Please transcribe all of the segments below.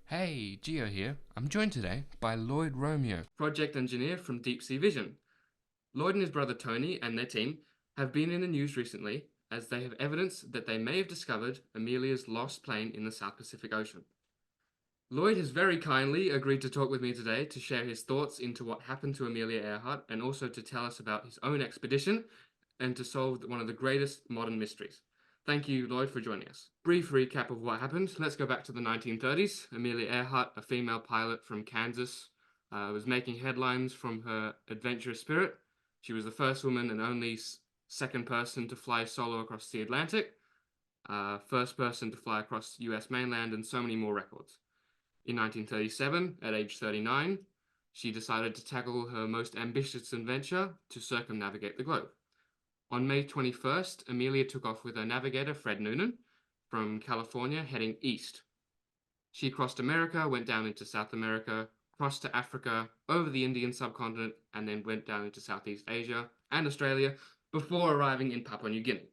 Hey, Gio here. I'm joined today by Lloyd Romeo, project engineer from Deep Sea Vision. Lloyd and his brother Tony and their team have been in the news recently as they have evidence that they may have discovered Amelia's lost plane in the South Pacific Ocean. Lloyd has very kindly agreed to talk with me today to share his thoughts into what happened to Amelia Earhart and also to tell us about his own expedition and to solve one of the greatest modern mysteries. Thank you, Lloyd, for joining us. Brief recap of what happened. Let's go back to the 1930s. Amelia Earhart, a female pilot from Kansas, was making headlines from her adventurous spirit. She was the first woman and only second person to fly solo across the Atlantic, first person to fly across the US mainland, and so many more records. In 1937, at age 39, she decided to tackle her most ambitious adventure to circumnavigate the globe. On May 21st, Amelia took off with her navigator, Fred Noonan, from California, heading east. She crossed America, went down into South America, crossed to Africa, over the Indian subcontinent, and then went down into Southeast Asia and Australia before arriving in Papua New Guinea.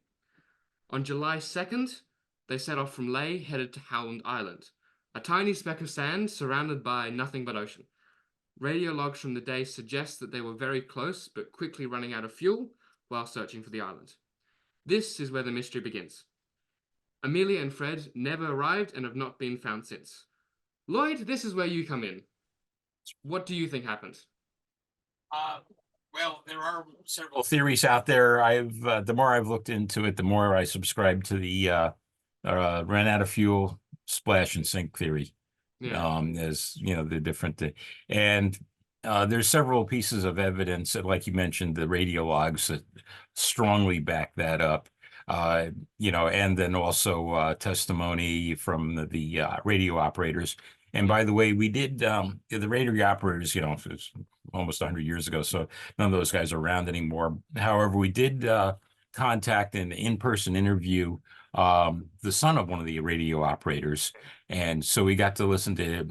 On July 2nd, they set off from Lae, headed to Howland Island, a tiny speck of sand surrounded by nothing but ocean. Radio logs from the day suggest that they were very close, but quickly running out of fuel while searching for the island. This is where the mystery begins. Amelia and Fred never arrived and have not been found since. Lloyd, this is where you come in. What do you think happened? Uh, well, there are several theories out there. The more I've looked into it, the more I subscribe to the ran out of fuel, splash and sink theory. Yeah. As you know, the different and there's several pieces of evidence that, like you mentioned, the radio logs that strongly back that up. And then also testimony from the radio operators. And by the way, we did the radio operators, it was almost 100 years ago, so none of those guys are around anymore. However, we did contact an in-person interview the son of one of the radio operators. And so we got to listen to,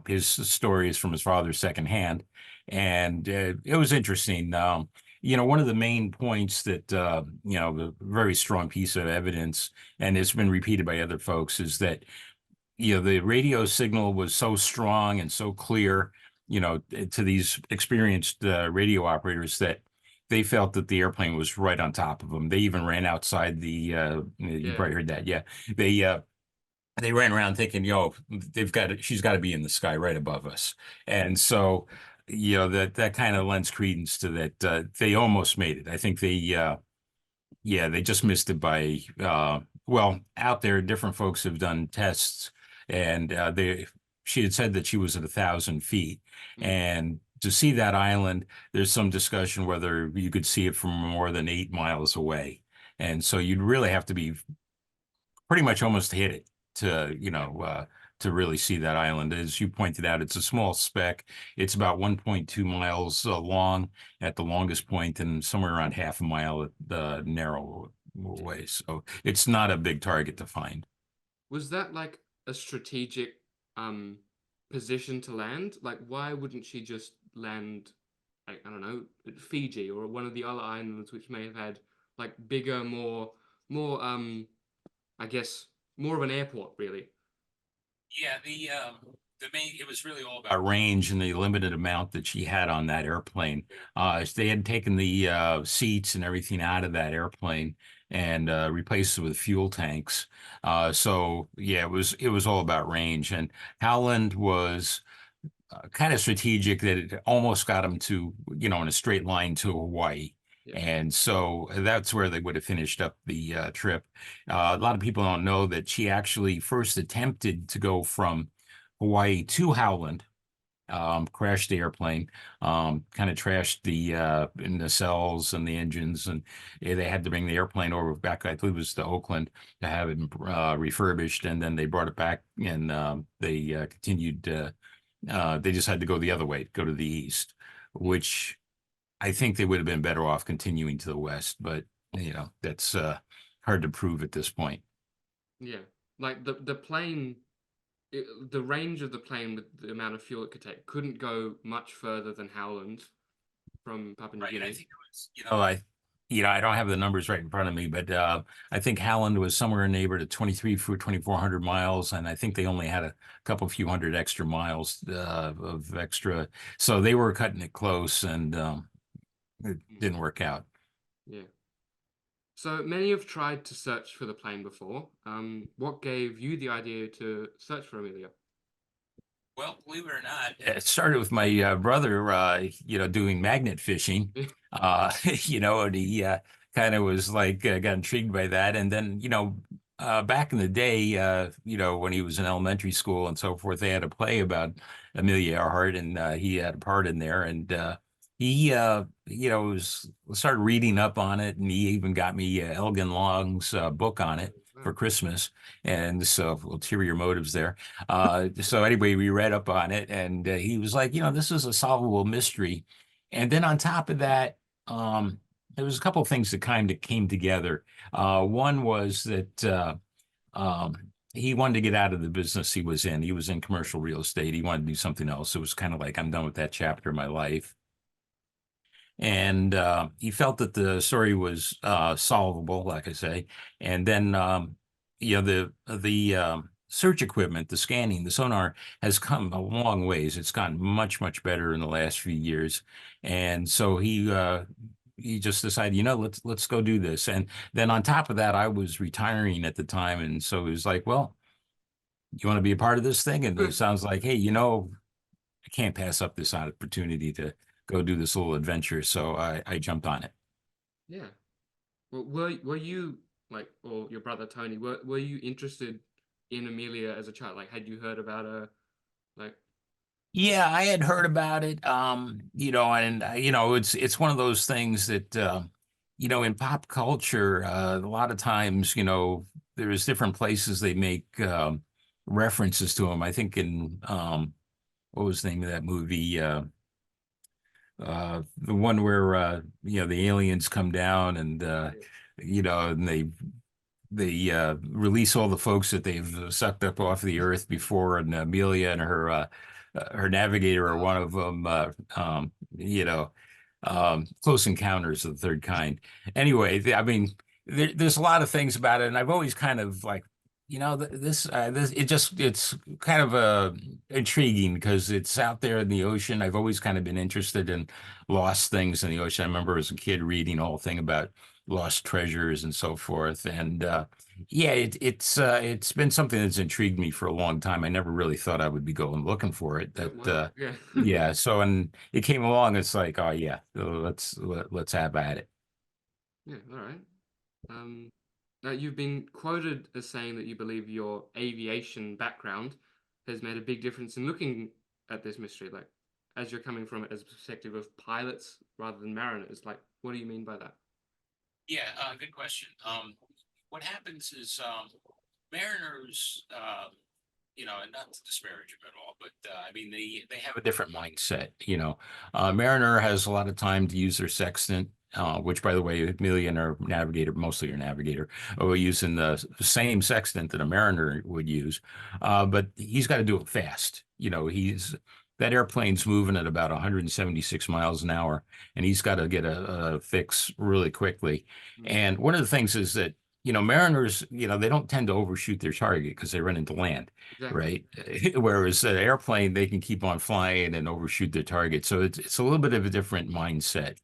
his stories from his father secondhand. And it was interesting. One of the main points that, the very strong piece of evidence, and it's been repeated by other folks, is that, the radio signal was so strong and so clear, to these experienced radio operators that they felt that the airplane was right on top of them. They even ran outside you Yeah. probably heard that. Yeah. They ran around thinking, she's got to be in the sky right above us. And so, that kind of lends credence to that. They almost made it. I think they just missed it by, out there, different folks have done tests and she had said that she was at 1,000 feet. Mm. And to see that island, there's some discussion whether you could see it from more than 8 miles away. And so you'd really have to be pretty much almost hit it to really see that island. As you pointed out, it's a small speck. It's about 1.2 miles long at the longest point and somewhere around half a mile at the narrow way. So it's not a big target to find. Was that like a strategic um position to land? Like, why wouldn't she just land, like, I don't know, at Fiji or one of the other islands which may have had like bigger, more I guess more of an airport, really? Yeah, the main it was really all about range and the limited amount that she had on that airplane. They had taken the seats and everything out of that airplane and replaced it with fuel tanks. So yeah, it was all about range. And Howland was kind of strategic that it almost got him to, in a straight line to Hawaii. Yeah. And so that's where they would have finished up the trip. A lot of people don't know that she actually first attempted to go from Hawaii to Howland, crashed the airplane, kind of trashed the in the cells and the engines, and they had to bring the airplane over back, I believe it was to Oakland, to have it refurbished, and then they brought it back and they continued. They just had to go the other way, go to the east, which I think they would have been better off continuing to the west, but that's hard to prove at this point. Yeah. Like the plane, the range of the plane with the amount of fuel it could take couldn't go much further than Howland from Papua New Right. I Guinea. think it was, I don't have the numbers right in front of me, but I think Halland was somewhere in the neighborhood of 23 for 2,400 miles, and I think they only had a couple few hundred extra miles of extra, so they were cutting it close, and it Mm, didn't work out. yeah. So many have tried to search for the plane before. What gave you the idea to search for Amelia? Well, believe it or not, it started with my brother, doing magnet fishing. And he kind of was like got intrigued by that. And then, back in the day, when he was in elementary school and so forth, they had a play about Amelia Earhart, and he had a part in there. And he, was started reading up on it, and he even got me Elgin Long's book on it Wow. for Christmas. And so ulterior motives there. So anyway, we read up on it, and he was like, this is a solvable mystery. And then on top of that, there was a couple of things that kind of came together. One was that he wanted to get out of the business he was in. He was in commercial real estate. He wanted to do something else. It was kind of like, I'm done with that chapter of my life. And he felt that the story was solvable, like I say. And then, the search equipment, the scanning, the sonar has come a long ways. It's gotten much, much better in the last few years. And so he just decided, let's go do this. And then on top of that, I was retiring at the time, and so he was like, well, you want to be a part of this thing? And it sounds like, hey, I can't pass up this opportunity to go do this little adventure. So I jumped on it. Yeah. Well, were you like, or your brother Tony, were you interested in Amelia as a child? Like, had you heard about her? Like, Yeah, I had heard about it. And it's one of those things that in pop culture, a lot of times, there's different places they make references to them. I think in what was the name of that movie? The one where the aliens come down, and yeah, and they release all the folks that they've sucked up off the earth before, and Amelia and her navigator are one of them. Close Encounters of the Third Kind. Anyway, I mean, there's a lot of things about it, and I've always kind of like, this it's kind of intriguing because it's out there in the ocean. I've always kind of been interested in lost things in the ocean. I remember as a kid reading a whole thing about lost treasures and so forth. And yeah, it's been something that's intrigued me for a long time. I never really thought I would be going looking for it. wow, yeah, Yeah. So and it came along. It's like, oh yeah, let's have at it. yeah. All right. Um, Now you've been quoted as saying that you believe your aviation background has made a big difference in looking at this mystery. Like, as you're coming from it as a perspective of pilots rather than mariners. Like, what do you mean by that? Yeah, good question. What happens is mariners, and not to disparage them at all, but I mean they have a different mindset. Mariner has a lot of time to use their sextant, which, by the way, Amelia and our navigator, mostly your navigator, are using the same sextant that a mariner would use, but he's got to do it fast. That airplane's moving at about 176 miles an hour, and he's got to get a fix really quickly. Mm, And one of the things is that mariners, they don't tend to overshoot their target because they run into land, exactly. right? Whereas an airplane, they can keep on flying and overshoot their target. So it's a little bit of a different mindset.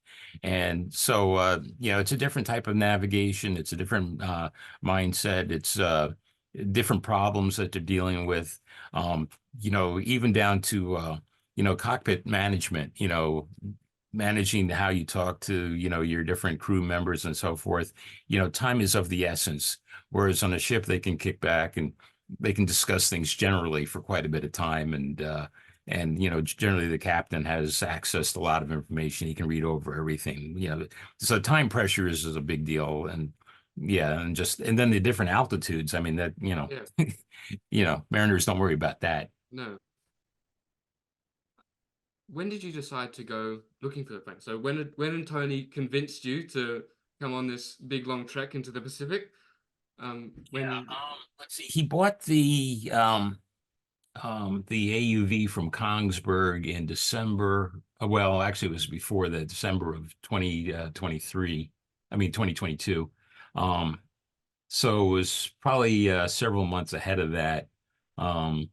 And so, it's a different type of navigation. It's a different mindset. It's different problems that they're dealing with. Even down to, cockpit management, managing how you talk to, your different crew members and so forth. Time is of the essence. Whereas on a ship, they can kick back and they can discuss things generally for quite a bit of time. And generally the captain has access to a lot of information. He can read over everything, so time pressure is a big deal. And yeah, and then the different altitudes. I mean, that, Yeah. mariners don't worry about that. No. When did you decide to go looking for the plane? So when Tony convinced you to come on this big long trek into the Pacific, Yeah, when let's see. He bought the AUV from Kongsberg in December. Well, actually, it was before the December of 2023. I mean 2022. Um, so it was probably several months ahead of that. Um,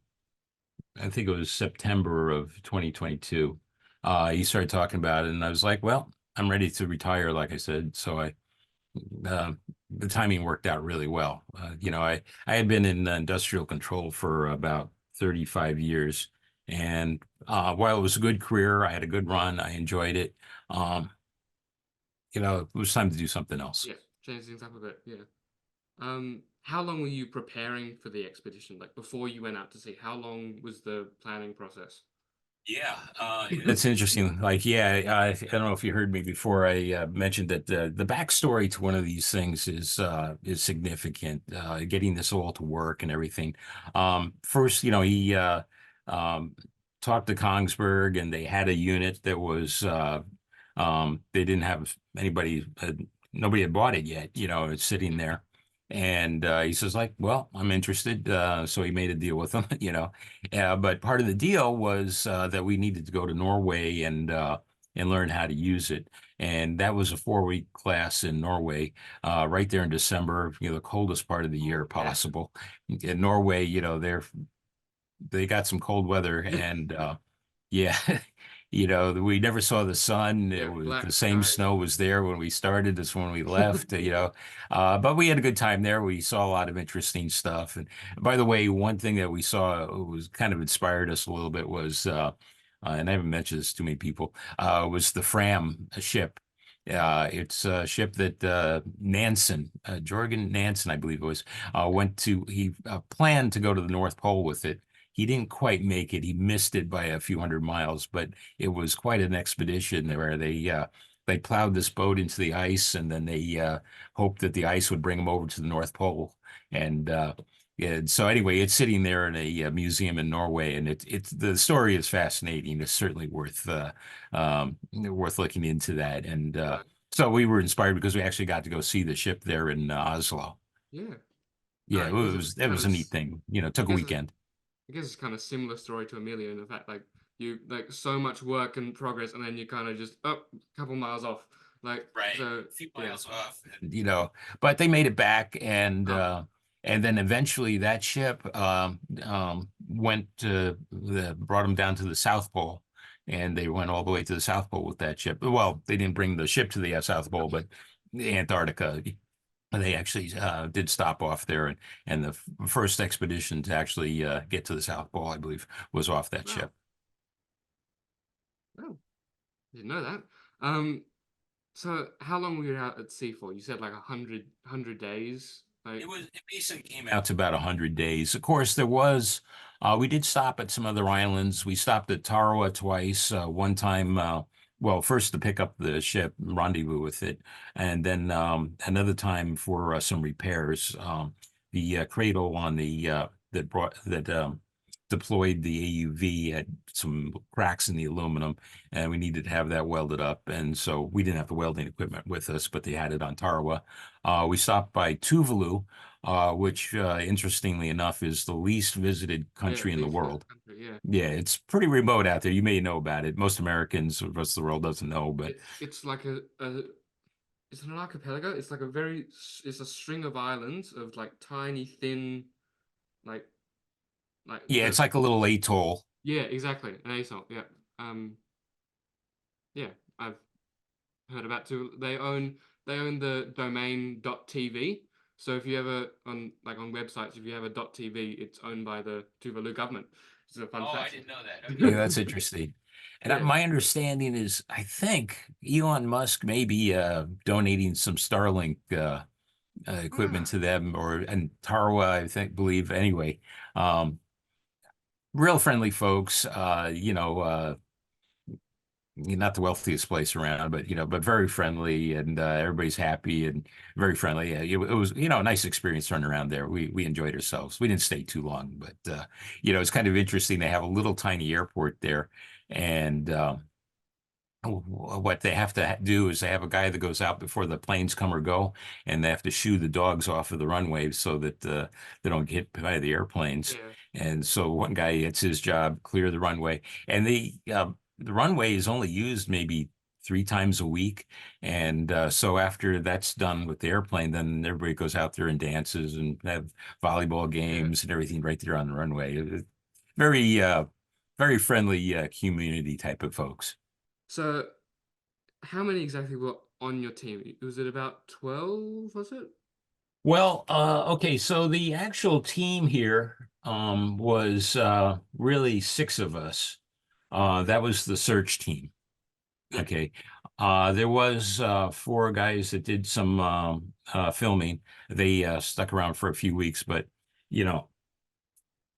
I think it was September of 2022. He started talking about it, and I was like, "Well, I'm ready to retire," like I said. So uh, the timing worked out really well. I had been in industrial control for about 35 years, and while it was a good career, I had a good run. I enjoyed it. Um, it was time to do something else. Yeah, change things up a bit. Yeah. How long were you preparing for the expedition? Like before you went out to sea, how long was the planning process? Yeah, that's interesting. Like, yeah, I don't know if you heard me before. I mentioned that the backstory to one of these things is significant. Getting this all to work and everything. First, he um, talked to Kongsberg, and they had a unit that was they didn't have anybody, nobody had bought it yet. It's sitting Yeah. there. And he says, like, well, I'm interested. So he made a deal with them, but part of the deal was that we needed to go to Norway and learn how to use it. And that was a 4-week class in Norway, right there in December, the coldest part of the year Oh, yeah. possible. In Norway, they got some cold weather, Yeah. and yeah, we never saw the sun. It Yeah. was the Black same skies. snow was there when we started as when we left, but we had a good time there. We saw a lot of interesting stuff. And by the way, one thing that we saw was kind of inspired us a little bit was, and I haven't mentioned this to many people, was the Fram ship. It's a ship that Nansen, Jorgen Nansen, I believe it was, he planned to go to the North Pole with it. He didn't quite make it. He missed it by a few hundred miles, but it was quite an expedition where they plowed this boat into the ice, and then they hoped that the ice would bring them over to the North Pole. And yeah, so anyway, it's sitting there in a museum in Norway, and it's the story is fascinating. It's certainly worth looking into that. And Right. so we were inspired because we actually got to go see the ship there in Oslo. Yeah. Yeah, I guess it's it kind was of. a neat thing. I Took a guess it's. weekend. I guess it's kind of similar story to Amelia in the fact like you like so much work and progress, and then you kind of just a couple miles off. Like Right. so. A few Yeah. miles off. But they made it back, Oh. and then eventually that ship brought them down to the South Pole, and they went all the way to the South Pole with that ship. Well, they didn't bring the ship to the South Pole, but Antarctica. They actually did stop off there, and the first expedition to actually get to the South Pole, I believe, was off that Wow. ship. Oh, didn't know that. Um. So how long were you out at sea for? You said like 100 days. Like. It basically came out to about 100 days. Of course, we did stop at some other islands. We stopped at Tarawa twice. One time, well, first to pick up the ship, rendezvous with it, and then another time for some repairs. The cradle on the that deployed the AUV had some cracks in the aluminum, and we needed to have that welded up. And so we didn't have the welding equipment with us, but they had it on Tarawa. We stopped by Tuvalu, which, interestingly enough, is the least visited Yeah, country in the least visited world. country. Yeah. Yeah, it's pretty remote out there. You may know about it. Most Americans, the rest of the world doesn't know, but It's like a it's an archipelago. It's like it's a string of islands of like tiny thin like yeah, the it's like a little atoll. yeah, exactly, an atoll. Yeah. Um yeah, I've heard about too. They own the domain .tv. So if you ever on like on websites, if you have a .tv, it's owned by the Tuvalu government. It's a fun Oh, I fact. didn't know that. Okay, that's interesting. And Yeah. my understanding is, I think Elon Musk may be donating some Starlink equipment Ah, to them, and Tarawa, I think, believe anyway. Um, Real friendly folks, not the wealthiest place around, but but very friendly, and everybody's happy and very friendly. It was a nice experience turning around there. We enjoyed ourselves. We didn't stay too long, but it's kind of interesting. They have a little tiny airport there, and what they have to do is they have a guy that goes out before the planes come or go, and they have to shoo the dogs off of the runway so that they don't get hit by the airplanes. yeah. And so one guy, it's his job, clear the runway, and the runway is only used maybe three times a week. And so after that's done with the airplane, then everybody goes out there and dances and have volleyball Yeah. games and everything right there on the runway. Very, very friendly community type of folks. So, how many exactly were on your team? Was it about 12, was it? Well, okay, so the actual team here was really six of us. That was the search team. Yeah. Okay. There was four guys that did some filming. They stuck around for a few weeks, but you know,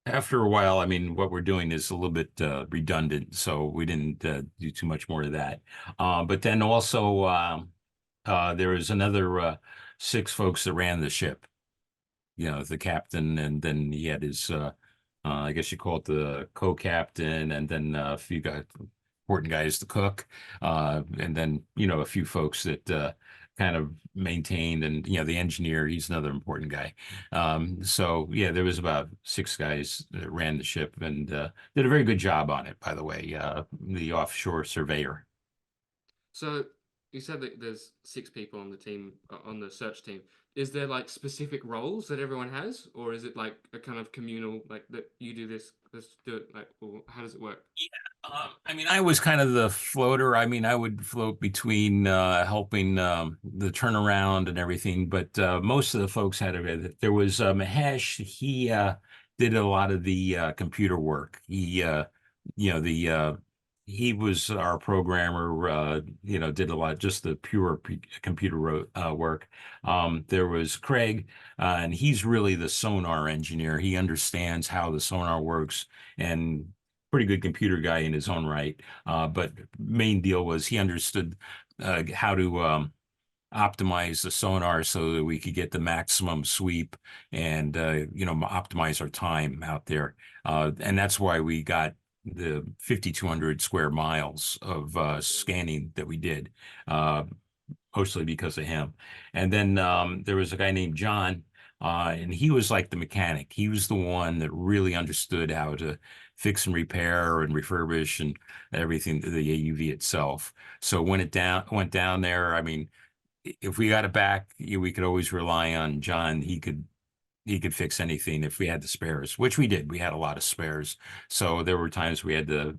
after a while, I mean, what we're doing is a little bit redundant, so we didn't do too much more of that. But then also, there was another six folks that ran the ship. You know, the captain, and then he had his, I guess you call it the co-captain, and then a few guys, important guys, the cook, and then, you know, a few folks that kind of maintained, and, you know, the engineer, he's another important guy. So, yeah, there was about six guys that ran the ship and did a very good job on it, by the way, the offshore surveyor. So, you said that there's six people on the team, on the search team. Is there like specific roles that everyone has, or is it like a kind of communal, like that you do this, let's do it, like, or how does it work? I mean, I was kind of the floater. I mean, I would float between helping the turnaround and everything, but most of the folks had it. There was Mahesh. He did a lot of the computer work. You know, he was our programmer. You know, did a lot, just the pure computer work. There was Craig, and he's really the sonar engineer. He understands how the sonar works and pretty good computer guy in his own right. But main deal was he understood how to optimize the sonar so that we could get the maximum sweep and you know, optimize our time out there. And that's why we got the 5,200 square miles of scanning that we did. Mostly because of him. And then there was a guy named John, and he was like the mechanic. He was the one that really understood how to fix and repair and refurbish and everything, the AUV itself. So when it went down there, I mean, if we got it back, we could always rely on John. He could fix anything if we had the spares, which we did. We had a lot of spares. So there were times we had to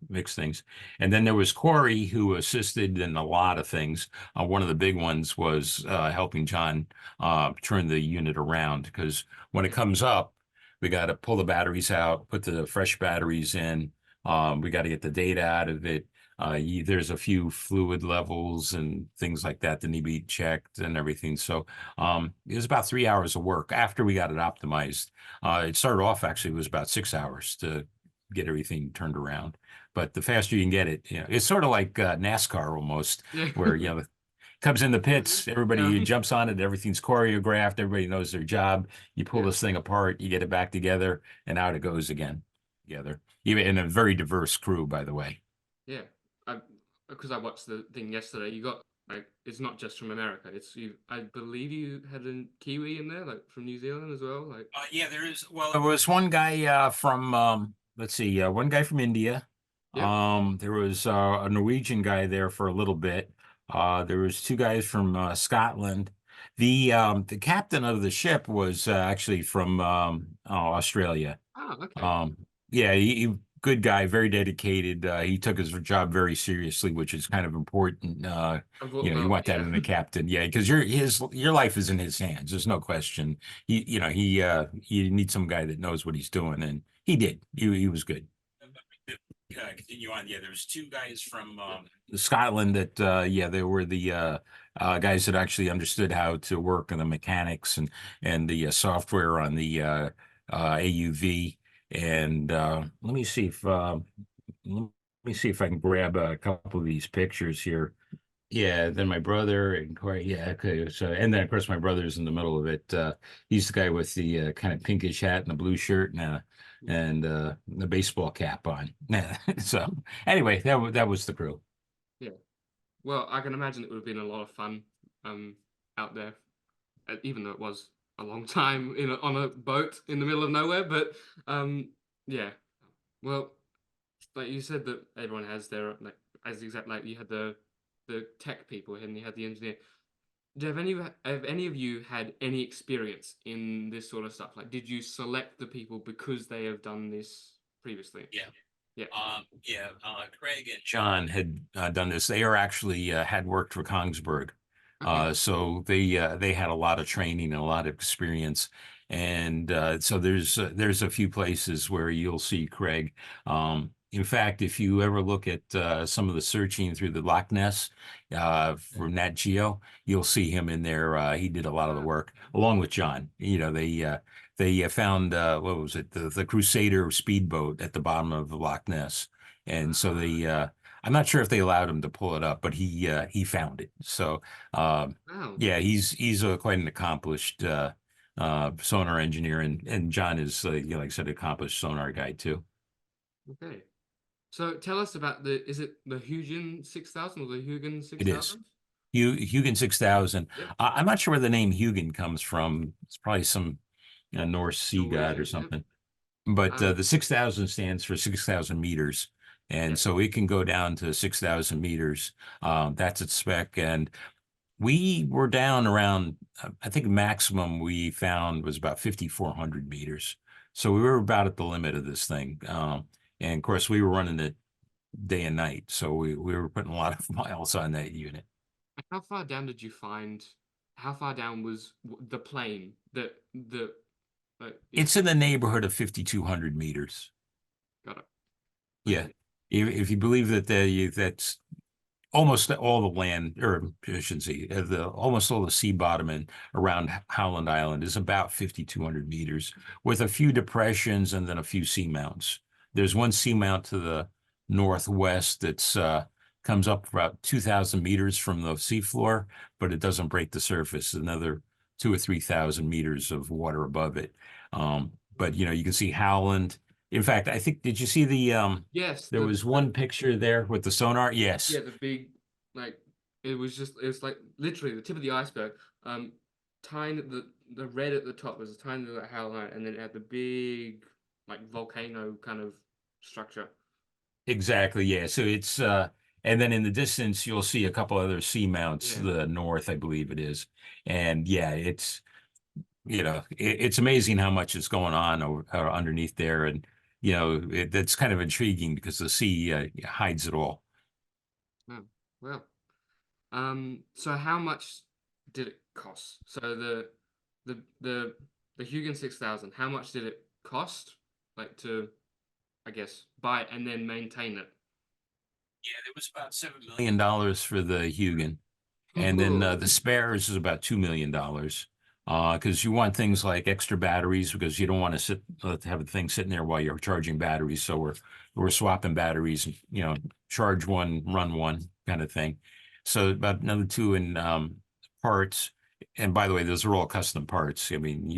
mix things. And then there was Corey, who assisted in a lot of things. One of the big ones was helping John turn the unit around, because when it Yeah. comes up, we got to pull the batteries out, put the fresh batteries in. We got to get the data out of it. There's a few fluid levels and things like that need to be checked and everything. So it was about 3 hours of work after we got it optimized. It started off actually, it was about 6 hours to get everything turned around. But the faster you can get it, you know, it's sort of like NASCAR almost, Yeah. where, you know, it comes in the Mhm. pits, everybody Yeah. jumps on it, everything's choreographed, everybody knows their job. You pull Yeah. this thing apart, you get it back together, and out it goes again together. Even in a very diverse crew, by the way. Yeah. I because I watched the thing yesterday. You got like it's not just from America. It's you. I believe you had a Kiwi in there, like from New Zealand as well. Like Yeah, there is. Well, there was one guy from let's see, one guy from India. yep. There was a Norwegian guy there for a little bit. There was two guys from Scotland. The captain of the ship was actually from Australia. Ah, okay. Um, yeah, good guy, very dedicated. He took his job very seriously, which is kind of important. You know, you Well, want that yeah. in a captain, yeah, because your life is in his hands. There's no question. You know, you need some guy that knows what he's doing, and he did. He was good. Continue on. Yeah, there's two guys from Scotland that yeah, they were the guys that actually understood how to work on the mechanics and the software on the AUV. And let me see if I can grab a couple of these pictures here. Yeah, then my brother and Corey. Yeah, okay. So, and then of course my brother's in the middle of it. He's the guy with the kind of pinkish hat and a blue shirt and the baseball cap on. So anyway, that was the crew. Yeah. Well, I can imagine it would have been a lot of fun um out there, even though it was a long time on a boat in the middle of nowhere. But yeah. Well, like you said that everyone has their like as exact like you had the the tech people, and you had the engineer. Have any of you had any experience in this sort of stuff? Like, did you select the people because they have done this previously? Yeah. Yeah. Craig and John had done this. They are actually had worked for Kongsberg, Okay. so they had a lot of training and a lot of experience. And so there's a few places where you'll see Craig. In fact, if you ever look at some of the searching through the Loch Ness for Nat Geo, you'll see him in there. He did a lot of the work along with John. They found what was it, the Crusader speedboat at the bottom of the Loch Ness, and so Ah, I'm not sure if they allowed him to pull it up, but he found it. So wow. yeah, he's quite an accomplished sonar engineer, and John is like I said, accomplished sonar guy too. Okay. So tell us about is it the Huygens 6000 or the Huygens It is 6000? Huygens 6000. Yep. I'm not sure where the name Huygen comes from. It's probably some Norse sea god or Norwegian. Yep. something. But Um, the 6,000 stands for 6,000 meters. And yeah. so it can go down to 6,000 meters. That's its spec. And we were down around, I think maximum we found was about 5,400 meters. So we were about at the limit of this thing. And of course, we were running it day and night. So we were putting a lot of miles on that unit. How far down did you find? How far down was the plane that is It's in the neighborhood of 5,200 meters. got it? Yeah. Okay. If you believe that that's almost all the land, or I shouldn't say, almost all the sea bottom and around Howland Island is about 5,200 meters, with a few depressions and then a few seamounts. There's one seamount to the northwest that's comes up about 2,000 meters from the seafloor, but it doesn't break the surface. Another 2 or 3,000 meters of water above it. But you can see Howland. In fact, I think, did you see Yes, there was one picture there with the sonar? yeah, Yes. the big like it was like literally the tip of the iceberg. Tiny the red at the top was a tiny little howline, and then it had the big like volcano kind of structure. Exactly, yeah. So it's and then in the distance you'll see a couple other seamounts, Yeah. the north, I believe it is. And yeah, it's it's amazing how much is going on underneath there. And that's kind of intriguing because the sea hides it all. Oh, well. So how much did it cost? So the the the Hugin 6000, how much did it cost? Like to, I guess, buy it and then maintain it. Yeah, there was about $7 million for the Hugin. And then the spares is about $2 million. Because you want things like extra batteries because you don't want to have a thing sitting there while you're charging batteries. So we're swapping batteries, charge one, run one kind of thing. So about another two in parts. And by the way, those are all custom parts. I mean,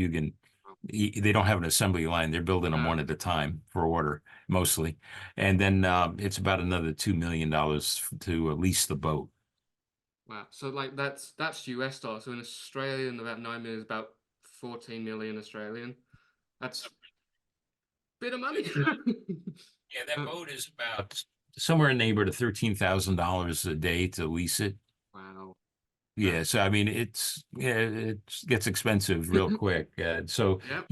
they don't have an assembly line. They're building them Wow. one at a time for order mostly. And then it's about another $2 million to lease the boat. Wow. So like that's US dollar. So in Australian, about 9 million is about 14 million Australian. That's a bit of money. Yeah, that Oh, boat is about somewhere in the neighborhood of $13,000 a day to lease it. wow. Yeah, That's so I mean it gets expensive real quick. So yep.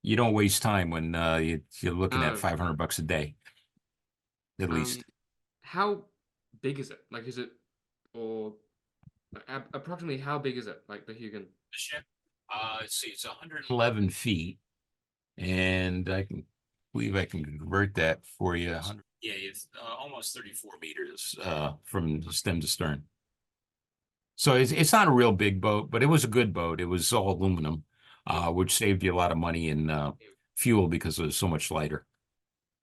you don't waste time when you're looking at No. 500 bucks a day at Um, least. how big is it? Like, is it or approximately how big is it? Like the Hugin? The ship, let's see, it's 111 feet, and I can believe I can convert that for you. Yeah, it's almost 34 meters from stem to stern. So it's not a real big boat, but it was a good boat. It was all aluminum, Yeah. which saved you a lot of money in fuel because it was so much lighter.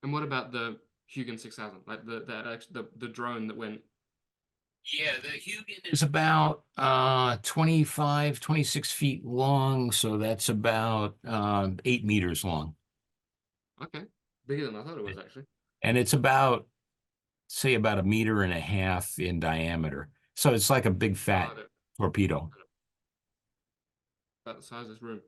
And what about the Hugin 6000? Like the drone that went. Yeah, the Hugin is about 25, 26 feet long, so that's about 8 meters long. Okay, bigger than I thought it was actually. And it's about, say, about a meter and a half in diameter. So it's like a big fat Got it. torpedo. About the size of this room.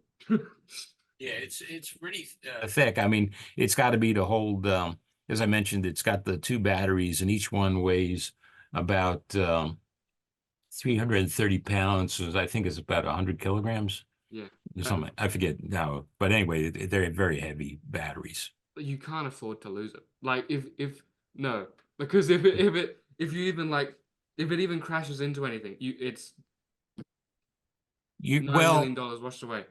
Yeah, it's pretty thick. I mean, it's got to be to hold. As I mentioned, it's got the two batteries, and each one weighs about 330 pounds, I think is about 100 kilograms Yeah. or something. I forget now, but anyway, they're very heavy batteries. You can't afford to lose it. Like if no, because if you even like if it even crashes into anything, it's You $9 well, million washed away.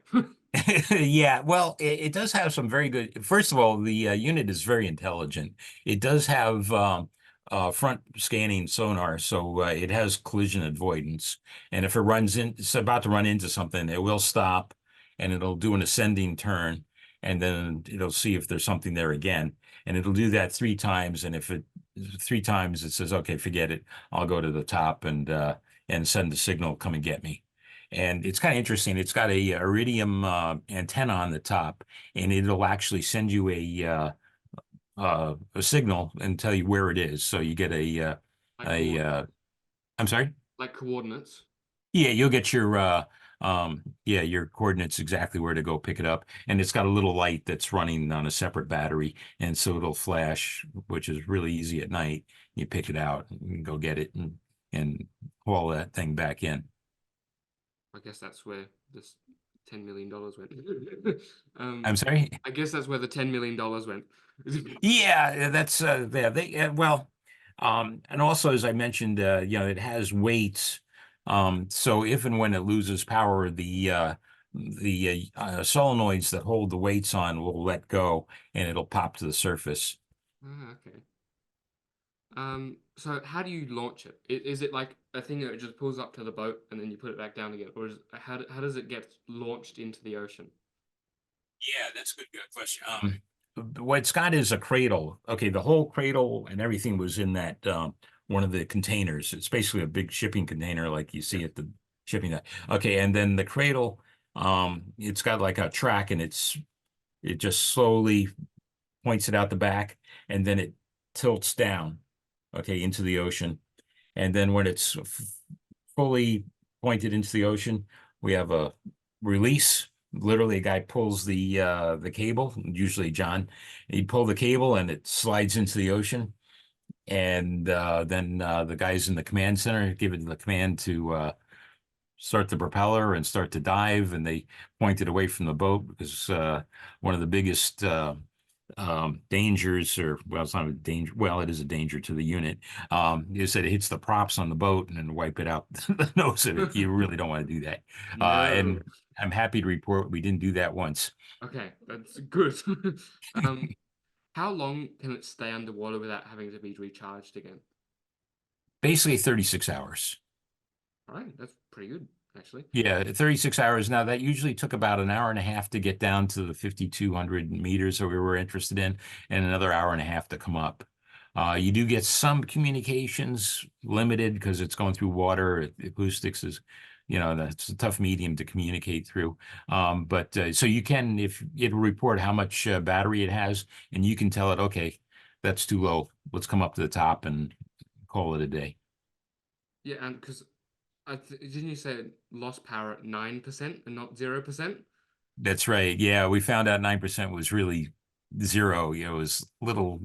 yeah, well, it does have some very good. First of all, the unit is very intelligent. It does have front scanning sonar, so it has collision avoidance. And if it's about to run into something, it will stop and it'll do an ascending turn, and then it'll see if there's something there again. And it'll do that three times. And if it three times it says, "Okay, forget it. I'll go to the top and send the signal, come and get me." And it's kind of interesting. It's got a iridium antenna on the top, and it'll actually send you a signal and tell you where it is. So you get Like a coordinates. I'm sorry. Like coordinates. Yeah, you'll get your yeah, your coordinates exactly where to go pick it up. And it's got a little light that's running on a separate battery, and so it'll flash, which is really easy at night. You pick it out and go get it and haul that thing back in. I guess that's where this $10 million went. I'm um, sorry. I guess that's where the $10 million went. Yeah, that's yeah, well, and also as I mentioned, it has weights. So if and when it loses power, the solenoids that hold the weights on will let go and it'll pop to the surface. Ah, okay. So how do you launch it? Is it like a thing that just pulls up to the boat and then you put it back down again, or how does it get launched into the ocean? Yeah, that's a good question. What it's got is a cradle. Okay, the whole cradle and everything was in that one of the containers. It's basically a big shipping container like you see Yes. at the shipping. Okay, and then the cradle, it's got like a track and it just slowly points it out the back and then it tilts down, okay, into the ocean. And then when it's fully pointed into the ocean, we have a release. Literally, a guy pulls the cable, usually John. He'd pull the cable and it slides into the ocean. And then the guys in the command center give it the command to start the propeller and start to dive. And they point it away from the boat because one of the biggest dangers, or well, it's not a danger. Well, it is a danger to the unit. Is that it hits the props on the boat and then wipe it out the nose of it. You really don't want to do that. No. And I'm happy to report we didn't do that once. Okay, that's good. Um, how long can it stay underwater without having to be recharged again? Basically 36 hours. All right, that's pretty good, actually. Yeah, 36 hours. Now that usually took about an hour and a half to get down to the 5,200 meters that we were interested in, and another hour and a half to come up. You do get some communications limited because it's going through water. Acoustics is, that's a tough medium to communicate through. But so you can, if it'll report how much battery it has, and you can tell it, okay, that's too low. Let's come up to the top and call it a day. Yeah, and because didn't you say it lost power at 9% and not 0%? That's right. Yeah, we found out 9% was really zero. It was little.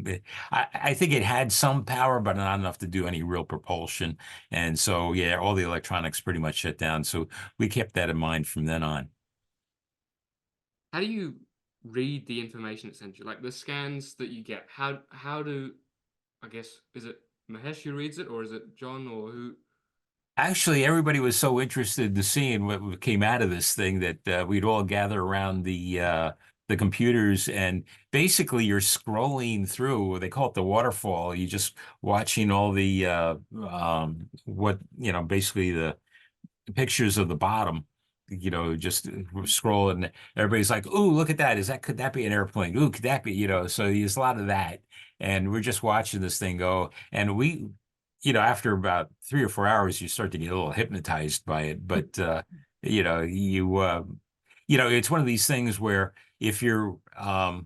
I think it had some power, but not enough to do any real propulsion. And so, yeah, all the electronics pretty much shut down. So we kept that in mind from then on. How do you read the information it sends you? Like the scans that you get, how do I guess is it Mahesh who reads it or is it John or who? Actually, everybody was so interested in seeing what came out of this thing that we'd all gather around the computers, and basically you're scrolling through. They call it the waterfall. You just watching all the what basically the pictures of the bottom, just scroll and everybody's like, "Ooh, look at that! Could that be an airplane? Ooh, could that be?" So there's a lot of that, and we're just watching this thing go, and after about 3 or 4 hours, you start to get a little hypnotized by it, but you know, you it's one of these things where if you're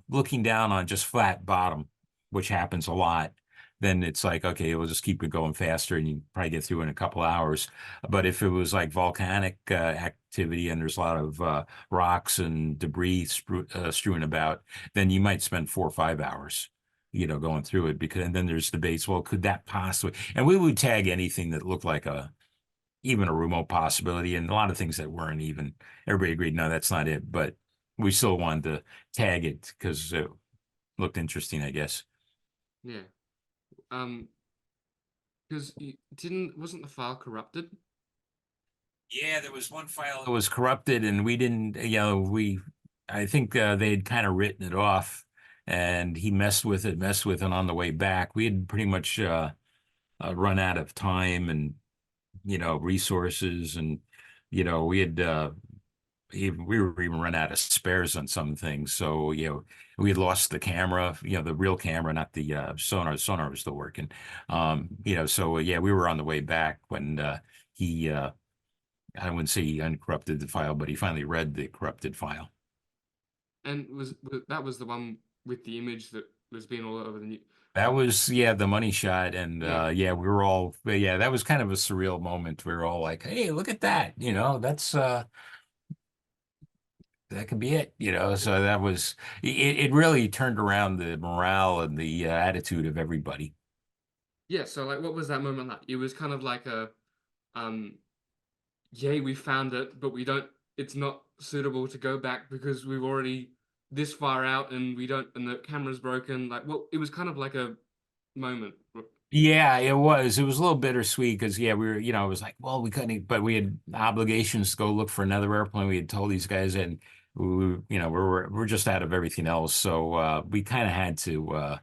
looking down on just flat bottom, which happens a lot, then it's like, okay, we'll just keep it going faster and you probably get through in a couple hours. But if it was like volcanic activity and there's a lot of rocks and debris strewn about, then you might spend 4 or 5 hours. going through it because, and then there's debates. Well, could that possibly? And we would tag anything that looked like even a remote possibility, and a lot of things that weren't even. Everybody agreed, no, that's not it. But we still wanted to tag it because it looked interesting, I guess. Yeah. Because didn't wasn't the file corrupted? Yeah, there was one file that was corrupted, and we didn't, I think they had kind of written it off, and he messed with it on the way back. We had pretty much run out of time and, resources, and, we had, we were even run out of spares on some things. So, we had lost the camera, the real camera, not the sonar. Sonar was still working. So yeah, we were on the way back when he I wouldn't say he uncorrupted the file, but he finally read the corrupted file. And that was the one with the image that was being all over the news? That was, yeah, the money shot. And Yeah. yeah, we were all, yeah, that was kind of a surreal moment. We were all like, hey, look at that. That could be it, So that was, it really turned around the morale and the attitude of everybody. Yeah. So like, what was that moment like? It was kind of like a um, yay, we found it, but we don't. It's not suitable to go back because we've already this far out and we don't, and the camera's broken. Like, well, it was kind of like a moment. Yeah, it was. It was a little bittersweet because yeah, we were, it was like, well, we couldn't, but we had obligations to go look for another airplane. We had told these guys, and we're just out of everything else. So we kind of had to,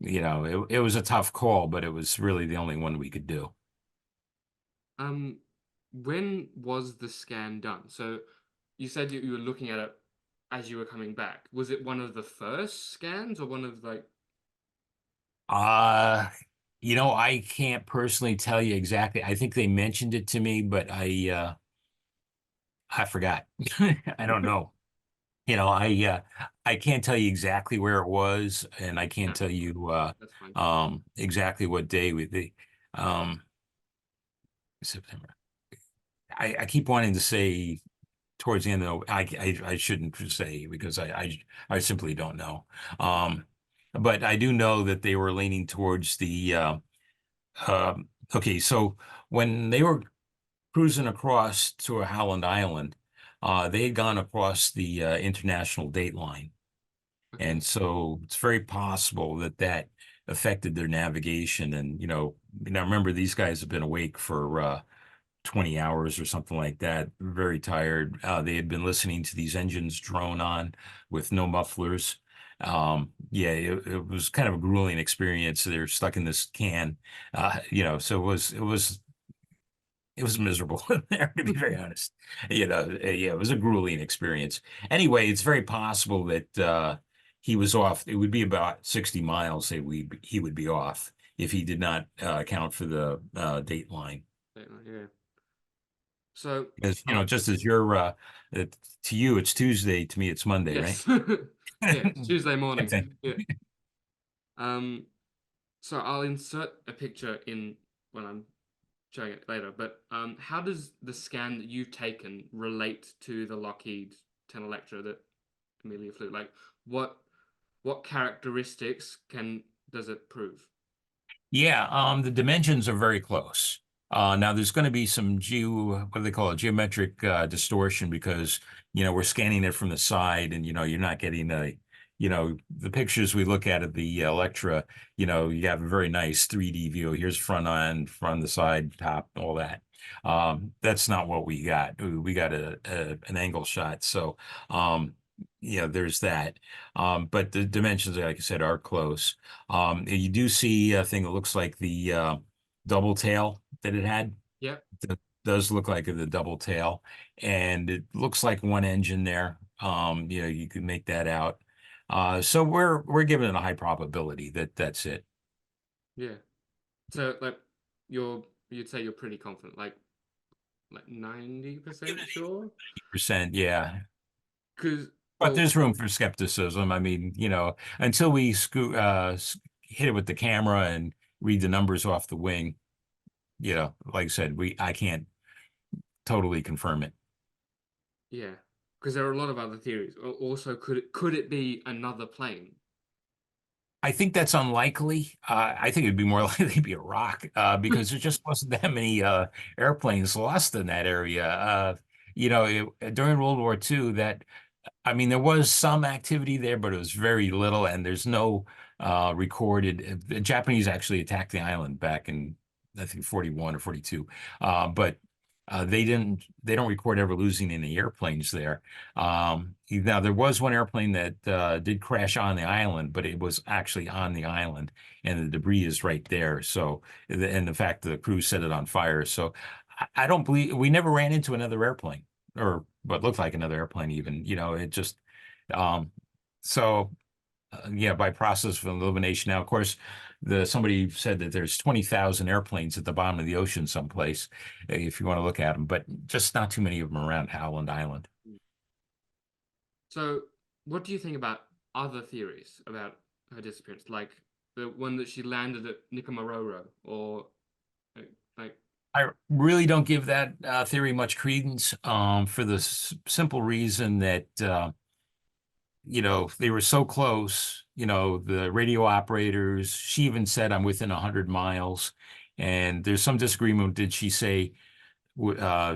it was a tough call, but it was really the only one we could do. Um, when was the scan done? So you said you were looking at it as you were coming back. Was it one of the first scans or one of like, Uh, I can't personally tell you exactly. I think they mentioned it to me, but I forgot. I don't know. I can't tell you exactly where it was, and I can't yeah, tell you that's fine. exactly what day um September. I keep wanting to say towards the end of the, I shouldn't say because I simply don't know. Um, but I do know that they were leaning towards the okay, so when they were cruising across to a Howland Island, they had gone across the international date line. And Okay. so it's very possible that that affected their navigation. And, remember, these guys have been awake for 20 hours or something like that, very tired. They had been listening to these engines drone on with no mufflers. Yeah, it was kind of a grueling experience. They're stuck in this can, so it was miserable in there, to be very honest. Yeah, it was a grueling experience. Anyway, it's very possible that he was off. It would be about 60 miles that he would be off if he did not account for the date line. Yeah. So, Because, uh, just as to you, it's Tuesday, to me, it's Monday, right? yes. Yeah, it's Tuesday Same morning. thing. Yeah. Um, so I'll insert a picture in when I'm showing it later, but how does the scan that you've taken relate to the Lockheed 10 Electra that Amelia flew? Like, what what characteristics can does it prove? Yeah, the dimensions are very close. Now there's going to be some what do they call it, geometric distortion because we're scanning it from the side, and you're not getting the pictures we look at of the Electra. You have a very nice 3D view. Here's front end, front, the side, top, all that. That's not what we got. We got an angle shot. So there's that. But the dimensions, like I said, are close. You do see a thing that looks like the double tail that it had. Yep. That does look like the double tail, and it looks like one engine there. You can make that out. So we're giving it a high probability that that's it. Yeah. So like you'd say you're pretty confident, like 90% sure? 80%, yeah. Because But well, there's room for skepticism. I mean, until we hit it with the camera and read the numbers off the wing, like I said, I can't totally confirm it. yeah, because there are a lot of other theories. Also, could it be another plane? I think that's unlikely. I think it'd be more likely to be a rock because there just wasn't that many airplanes lost in that area. During World War II, I mean, there was some activity there, but it was very little, and there's no recorded. The Japanese actually attacked the island back in, I think, 41 or 42, but they don't record ever losing any airplanes there. Now, there was one airplane that did crash on the island, but it was actually on the island, and the debris is right there. So, and the fact the crew set it on fire. So, I don't believe we never ran into another airplane or what looked like another airplane even, it just um so yeah, by process of elimination. Now, of course, somebody said that there's 20,000 airplanes at the bottom of the ocean someplace, if you want to look at them, but just not too many of them around Howland Island. So, what do you think about other theories about her disappearance, like the one that she landed at Nikomaroro, or like, I really don't give that theory much credence, for the simple reason that they were so close, the radio operators, she even said I'm within 100 miles. And there's some disagreement. Did she say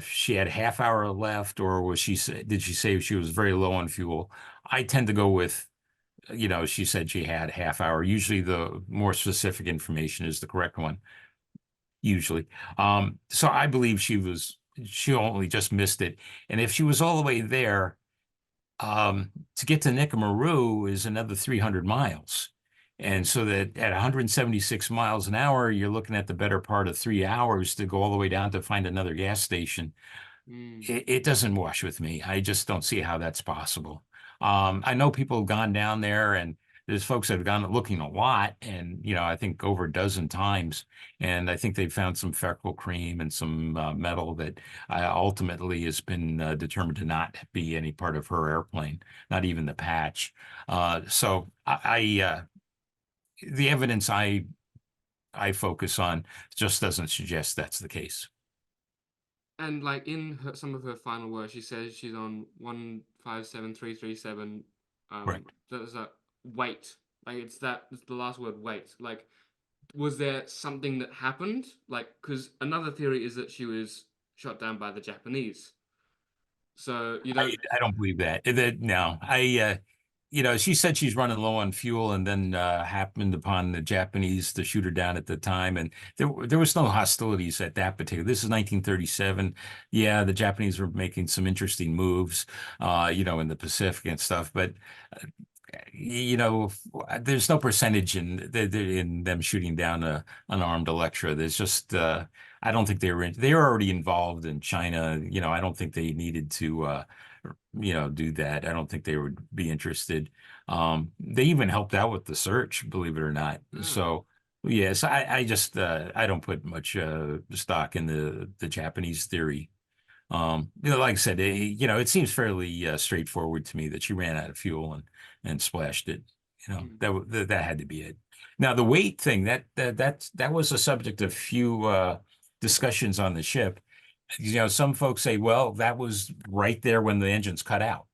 she had a half hour left, or did she say she was very low on fuel? I tend to go with, she said she had half hour. Usually the more specific information is the correct one, usually. So I believe she only just missed it. And if she was all the way there, to get to Nicomaru is another 300 miles. And mm, so that at 176 miles an hour, you're looking at the better part of 3 hours to go all the way down to find another gas station. mm, It doesn't wash with me. I just don't see how that's possible. I know people have gone down there, and there's folks that have gone looking a lot, and I think over a dozen times, and I think they found some fecal cream and some metal that ultimately has been determined to not be any part of her airplane, not even the patch. So the evidence I focus on just doesn't suggest that's the case. and like in some of her final words, she says she's on 157337. Correct. That's that wait. Like it's the last word wait. Like, was there something that happened? Like, because another theory is that she was shot down by the Japanese. So you don't. I don't believe that. No, she said she's running low on fuel, and then happened upon the Japanese to shoot her down at the time, and there was no hostilities at that particular. This is 1937. Yeah, the Japanese were making some interesting moves, in the Pacific and stuff, but you know, there's no percentage in them shooting down a unarmed Electra. There's just I don't think they were already involved in China. I don't think they needed to do that. I don't think they would be interested. They even helped out with the search, believe it or not. Ah, So yes, I just I don't put much stock in the Japanese theory. Like I said, it seems fairly straightforward to me that she ran out of fuel and splashed it. mm, That had to be it. Now the weight thing that was a subject of few discussions on the ship. Some folks say, well, that was right there when the engines cut out.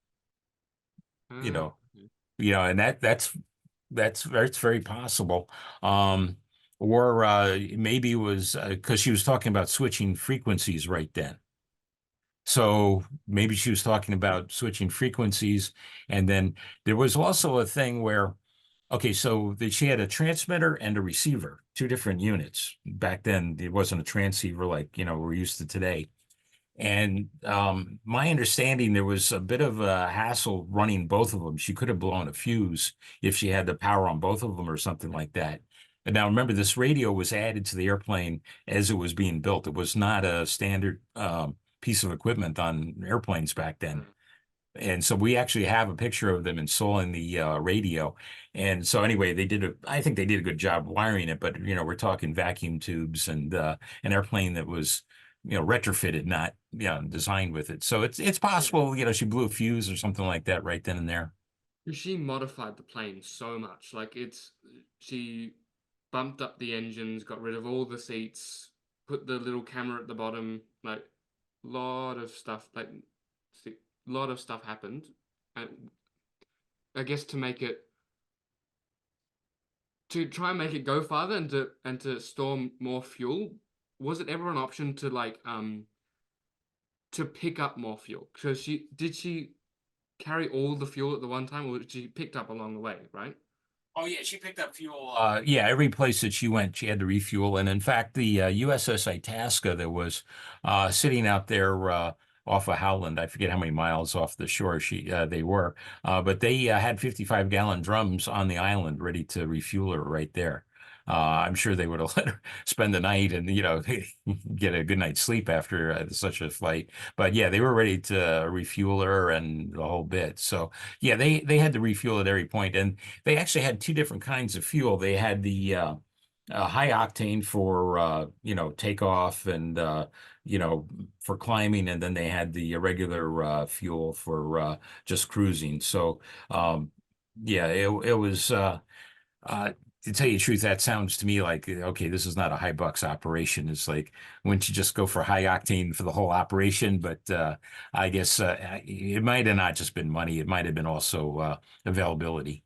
You ah, know, and that's very possible. Or maybe it was because she was talking about switching frequencies right then. So maybe she was talking about switching frequencies. And then there was also a thing where, okay, so she had a transmitter and a receiver, two different units. Back then, it wasn't a transceiver like, we're used to today. And my understanding, there was a bit of a hassle running both of them. She could have blown a fuse if she had the power on both of them or something like that. And now remember, this radio was added to the airplane as it was being built. It was not a standard piece of equipment on airplanes back then. ah. And so we actually have a picture of them installing the radio. And so anyway, I think they did a good job wiring it, but we're talking vacuum tubes and an airplane that was, retrofitted, not, designed with it. So it's Yeah. possible, she blew a fuse or something like that right then and there. She modified the plane so much. Like she bumped up the engines, got rid of all the seats, put the little camera at the bottom. Like, lot of stuff. Like, lot of stuff happened. And I guess to make it to try and make it go farther and to store more fuel, was it ever an option to like to pick up more fuel? Because she carry all the fuel at the one time, or she picked up along the way, right? Oh yeah, she picked up fuel. Yeah, every place that she went, she had to refuel. And in fact, the USS Itasca that was sitting out there off of Howland, I forget how many miles off the shore they were, but they had 55-gallon drums on the island ready to refuel her right there. I'm sure they would have let her spend the night and get a good night's sleep after such a flight. But yeah, they were ready to refuel her and the whole bit. So yeah, they had to refuel at every point, and they actually had two different kinds of fuel. They had the high octane for takeoff and for climbing, and then they had the regular fuel for just cruising. So yeah, it was. Uh, to tell you the truth, that sounds to me like okay, this is not a high bucks operation. It's like wouldn't you just go for high octane for the whole operation? But I guess it might have not just been money. It might have been also availability.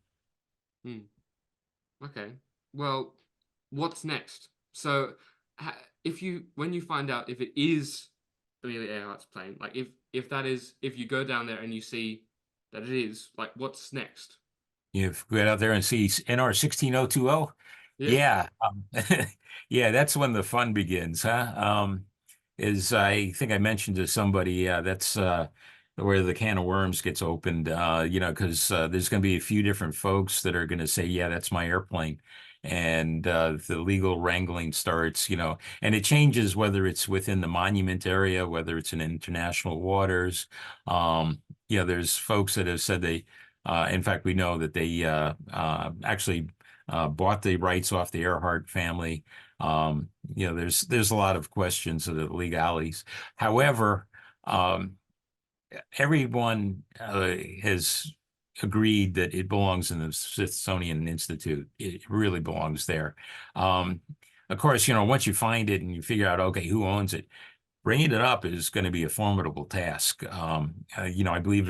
Hmm. Okay. Well, what's next? So, if you when you find out if it is Amelia Earhart's plane, like if that is if you go down there and you see that it is, like what's next? You've got out there and see NR 16020. Yeah. Yeah. Yeah, that's when the fun begins, huh? Is I think I mentioned to somebody, yeah, that's where the can of worms gets opened, because there's going to be a few different folks that are going to say, yeah, that's my airplane. And the legal wrangling starts, and it changes whether it's within the monument area, whether it's in international waters. There's folks that have said in fact, we know that they actually bought the rights off the Earhart family. There's a lot of questions of the legalities. However, um, everyone has agreed that it belongs in the Smithsonian Institute. It really belongs there. Um, of course, once you find it and you figure out, okay, who owns it, bringing it up is going to be a formidable task. I believe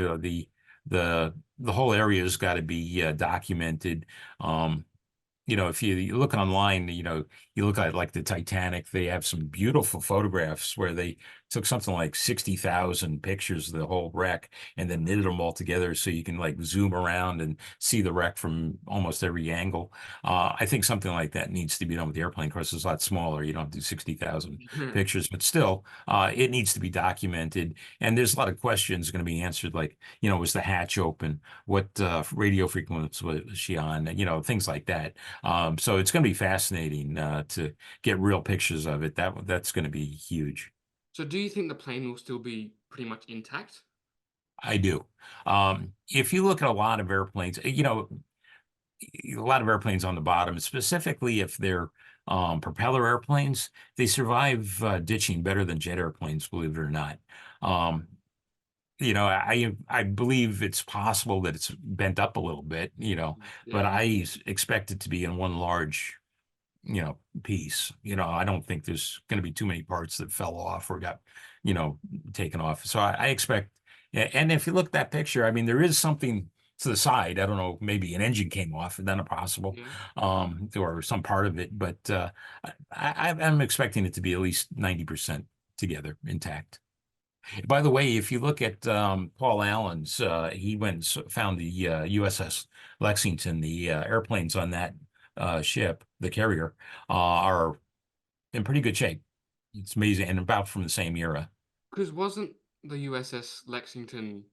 the whole area has got to be documented. Um, if you look online, you look at like the Titanic, they have some beautiful photographs where they took something like 60,000 pictures of the whole wreck and then knitted them all together so you can like zoom around and see the wreck from almost every angle. I think something like that needs to be done with the airplane. Of course, it's a lot smaller. You don't have to do 60,000 pictures, but still, it needs to be documented. And there's a lot of questions going to be answered, like, was the hatch open? What radio frequency was she on? Things like that. So it's going to be fascinating to get real pictures of it. That's going to be huge. So, do you think the plane will still be pretty much intact? I do. If you look at a lot of airplanes, a lot of airplanes on the bottom, specifically if they're propeller airplanes, they survive ditching better than jet airplanes, believe it or not. Um, I believe it's possible that it's bent up a little bit, but Yeah. I expect it to be in one large piece. I don't think there's going to be too many parts that fell off or got, you know, taken off. So I expect, and if you look at that picture, I mean, there is something to the side. I don't know, maybe an engine came off, then possible, Yeah. or some part of it, but I'm expecting it to be at least 90% together, intact. By the way, if you look at Paul Allen's, he went and found the USS Lexington. The airplanes on that ship, the carrier, are in pretty good shape. It's amazing, and about from the same era. Because wasn't the USS Lexington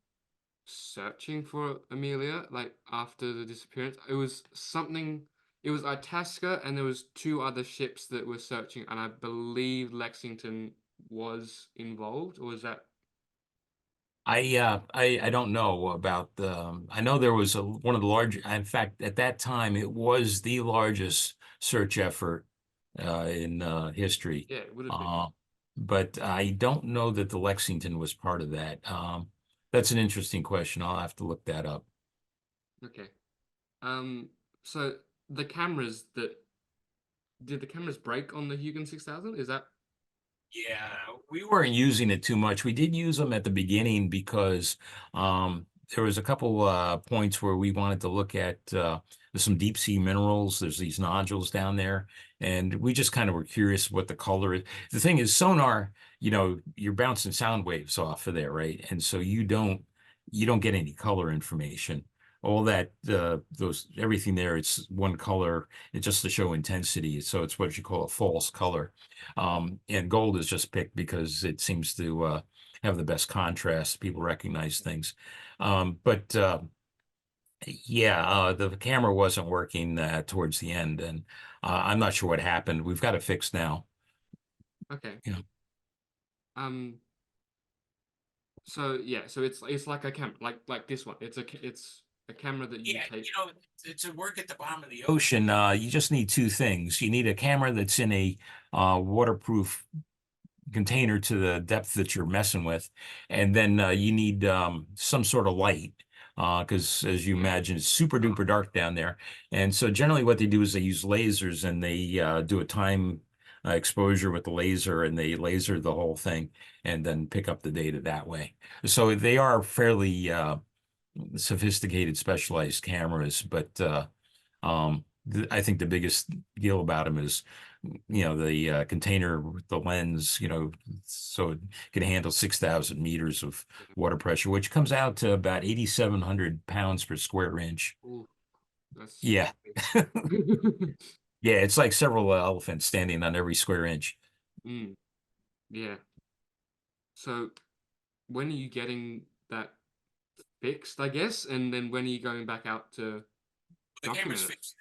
searching for Amelia like after the disappearance? It was something. It was Itasca, and there was two other ships that were searching, and I believe Lexington was involved, or was that? I don't know about the. I know there was one of the large. In fact, at that time, it was the largest search effort in history. Yeah, it would have been. Uh, but I don't know that the Lexington was part of that. That's an interesting question. I'll have to look that up. Okay. Um. So the cameras that did the cameras break on the Huygens 6000? Is that? Yeah, we weren't using it too much. We did use them at the beginning because there was a couple points where we wanted to look at there's some deep sea minerals. There's these nodules down there, and we just kind of were curious what the color is. The thing is, sonar, you're bouncing sound waves off of there, right? And so you don't get any color information. All that those everything there, it's one color. It's just to show intensity. So it's what you call a false color. And gold is just picked because it seems to have the best contrast. People recognize things. But yeah, the camera wasn't working towards the end, and I'm not sure what happened. We've got it fixed now. Okay. You know. Um. So yeah. So it's like a camera, like this one. It's a camera that you Yeah, take. to work at the bottom of the ocean, you just need two things. You need a camera that's in a waterproof container to the depth that you're messing with. And then you need some sort of light because, as you Yeah. imagine, it's super duper dark down there. And so generally what they do is they use lasers and they do a time exposure with the laser and they laser the whole thing and then pick up the data that way. So they are fairly sophisticated, specialized cameras, but I think the biggest deal about them is, the container with the lens, so it can handle 6,000 meters of Yeah. water pressure, which comes out to about 8,700 pounds per square inch. Ooh, that's Yeah. Yeah, it's like several elephants standing on every square inch. mm, yeah. So when are you getting that fixed, I guess? And then when are you going back out to The camera's document it? fixed.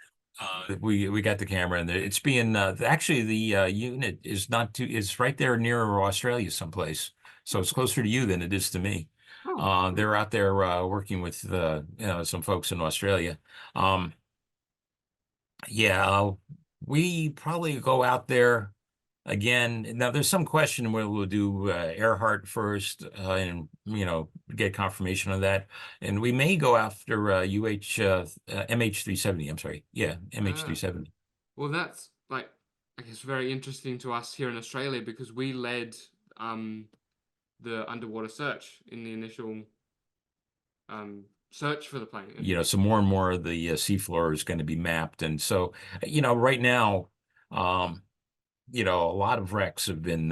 We got the camera and it's being actually the unit is not too is right there near Australia someplace, so it's closer to you than it is to me. Oh, cool. They're out there working with some folks in Australia. Um, yeah, we probably go out there again. Now, there's some question whether we'll do Earhart first and get confirmation of that, and we may go after MH370. I'm sorry, yeah, Ah, MH370. well, that's like I guess very interesting to us here in Australia because we led um the underwater search in the initial search for the plane. And So more and more of the seafloor is going to be mapped, and so right now, um, a lot of wrecks have been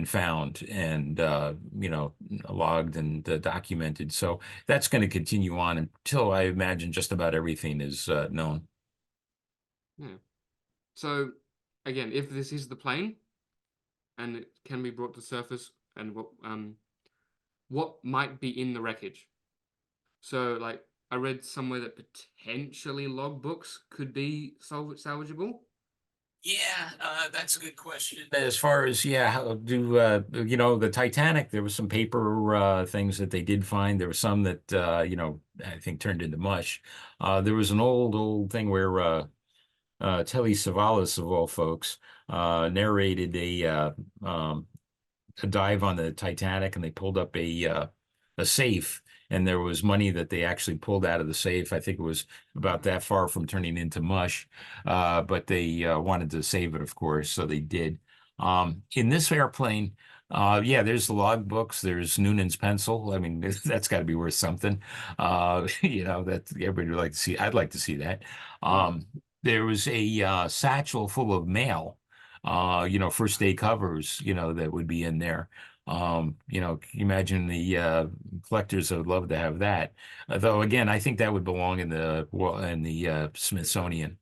found and logged and documented. So that's going to continue on until I imagine just about everything is known. yeah. So again, if this is the plane and it can be brought to surface, and what might be in the wreckage? So like I read somewhere that potentially logbooks could be salvageable. Yeah, that's a good question. As far as how do the Titanic? There was some paper things that they did find. There was some that I think turned into mush. There was an old thing where Telly Savalas of all folks narrated a dive on the Titanic, and they pulled up a safe, and there was money that they actually pulled out of the safe. I think it was about that far from turning into mush, but they wanted to save it, of course, so they did. In this airplane, yeah, there's the log books. There's Noonan's pencil. I mean, that's got to be worth something. That everybody would like to see. I'd like to see that. Hmm. There was a satchel full of mail first day covers, that would be in there. Can you imagine the collectors that would love to have that. Though again, I think that would belong in the Smithsonian,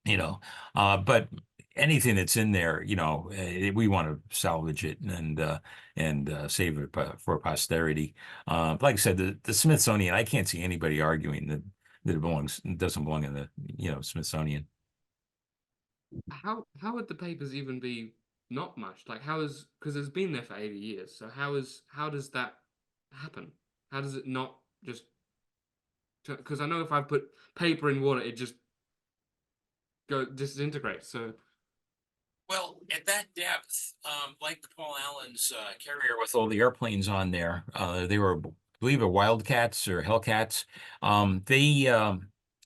you know. But anything that's in there, we want to salvage it and save it for posterity. Like I said, the Smithsonian, I can't see anybody arguing that it doesn't belong in the, Smithsonian. How would the papers even be not much? Like how is because it's been there for 80 years. So how does that happen? How does it not just because I know if I put paper in water, it just go disintegrates. So Well, at that depth, like the Paul Allen's carrier with all the airplanes on there, they were, I believe, Wildcats or Hellcats.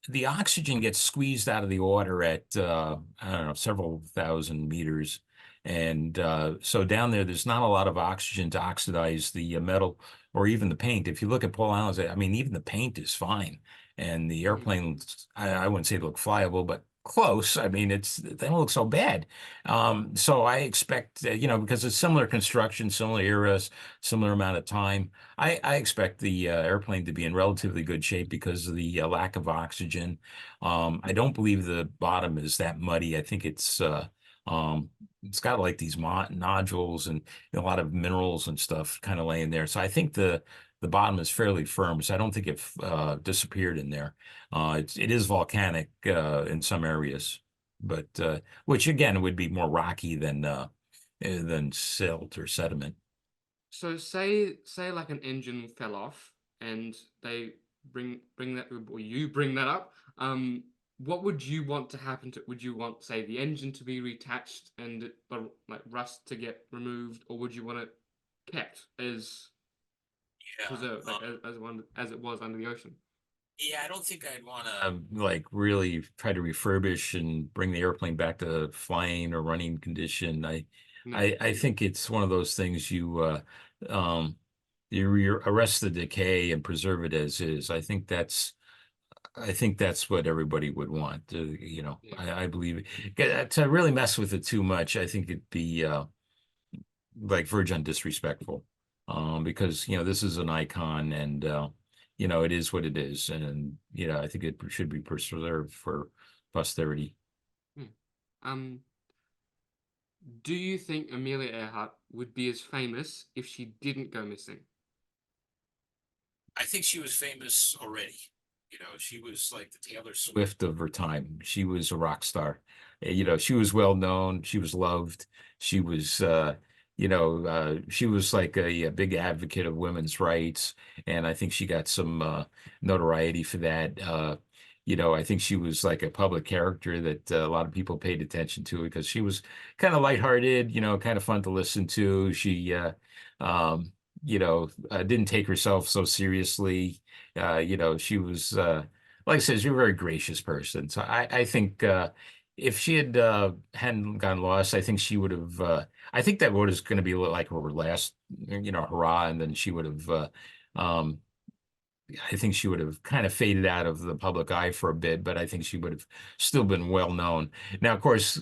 The oxygen gets squeezed out of the water at I don't know, several thousand meters, And so down there, there's not a lot of oxygen to oxidize the metal or even the paint. If you look at Paul Allen's, I mean, even the paint is fine. And the Mm, airplane, I wouldn't say they look flyable, but close. I mean, they don't look so bad. So I expect, because it's similar construction, similar eras, similar amount of time. I expect the airplane to be in relatively good shape because of the lack of oxygen. I don't believe the bottom is that muddy. I think um, it's got like these mo nodules and a lot of minerals and stuff kind of laying there. So I think the bottom is fairly firm. So I don't think it disappeared in there. It is volcanic in some areas, but which again would be more rocky than silt or sediment. So say like an engine fell off and they bring that, or you bring that up. What would you want to happen to? Would you want, say, the engine to be reattached and the like rust to get removed, or would you want it kept as preserved, Yeah. like as one as it was under the ocean? Yeah, I don't think I'd want to like really try to refurbish and bring the airplane back to flying or running condition. No. I think it's one of those things um you arrest the decay and preserve it as is. I think that's what everybody would want. Yeah. I believe to really mess with it too much, I think it'd be like verge on disrespectful. Because this is an icon and it is what it is. And I think it should be preserved for posterity. Hmm. Um, do you think Amelia Earhart would be as famous if she didn't go missing? I think she was famous already. She was like the Taylor Swift of her time. She was a rock star. She was well known. She was loved. She was, she was like a big advocate of women's rights, and I think she got some notoriety for that. I think she was like a public character that a lot of people paid attention to because she was kind of lighthearted, kind of fun to listen to. She, didn't take herself so seriously. She was, like I said, she's a very gracious person. So I think if she hadn't gone lost, I think she would have. I think that was going to be like her last, hurrah, and then she would have. Um, I think she would have kind of faded out of the public eye for a bit, but I think she would have still been well known. Now, of course,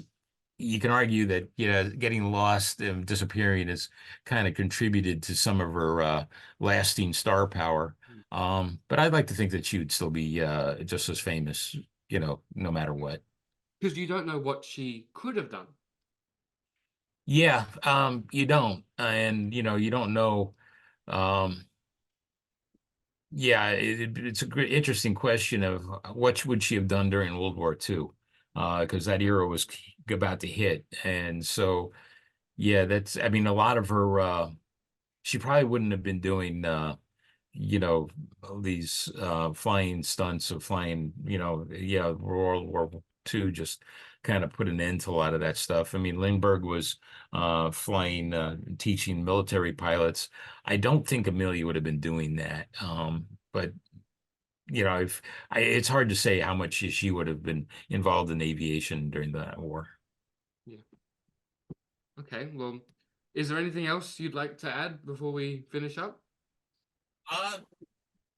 you can argue that getting lost and disappearing has kind of contributed to some of her lasting star power. But I'd like to think that she would still be just as famous, no matter what. Because you don't know what she could have done. Yeah, you don't, and you don't know. Um, yeah, it's a great, interesting question of what would she have done during World War II, because that era was about to hit, and so. Yeah, I mean, a lot of her, she probably wouldn't have been doing, you know, these flying stunts of flying, yeah, World War II just kind of put an end to a lot of that stuff. I mean, Lindbergh was flying, teaching military pilots. I don't think Amelia would have been doing that. But, if it's hard to say how much she would have been involved in aviation during that war. Yeah. Okay. Well, is there anything else you'd like to add before we finish up? Uh,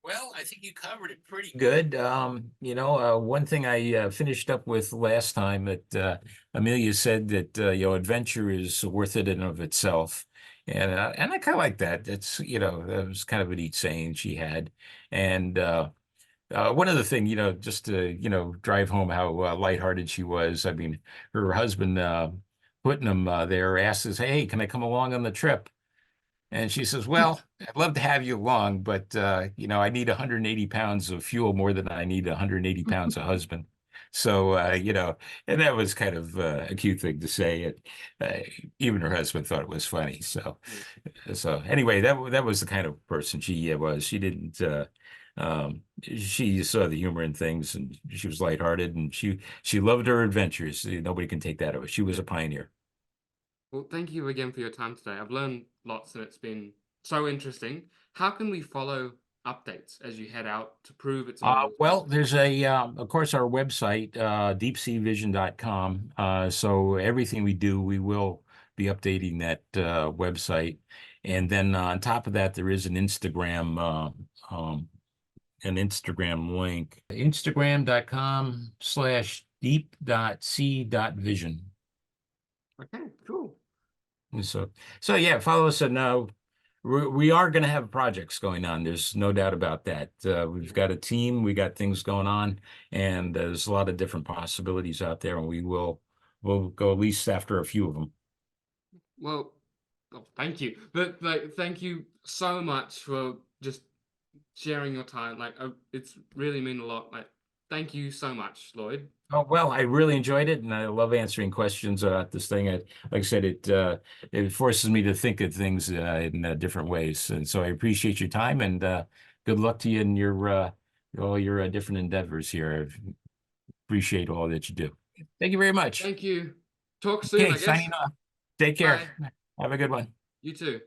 Well, I think you covered it pretty good. One thing I finished up with last time that Amelia said that adventure is worth it in of itself, and I kind of like that. That's that was kind of a neat saying she had, and one other thing, just to drive home how lighthearted she was. I mean, her husband Putnam there asked us, "Hey, can I come along on the trip?" And she says, "Well, I'd love to have you along, but I need 180 pounds of fuel more than I need 180 pounds of husband." So, and that was kind of a cute thing to say. Uh, Even her husband thought it was funny. Yeah. So anyway, that was the kind of person she was. She didn't. She saw the humor in things, and she was lighthearted, and she loved her adventures. Nobody can take that away. She was a pioneer. Well, thank you again for your time today. I've learned lots and it's been so interesting. How can we follow updates as you head out to prove it's Amelia's Well, birthday? there's of course, our website, deepseavision.com. So everything we do, we will be updating that website. And then on top of that, there is an Instagram link, instagram.com/deep.c.vision. Okay, cool. So yeah, follow us, and we are going to have projects going on. There's no doubt about that. We've got a team, we got things going on, and there's a lot of different possibilities out there, and we'll go at least after a few of them. Well, oh, thank you. But like, thank you so much for just sharing your time. Like, it's really mean a lot. Like, thank you so much, Lloyd. Oh, well, I really enjoyed it, and I love answering questions about this thing. Like I said, it forces me to think of things in different ways, and so I appreciate your time, and good luck to you in your all your different endeavors here. I appreciate all that you do. Thank you very much. Thank you. Talk soon, Okay, I guess. signing off. Take care. Bye. Have a good one. You too.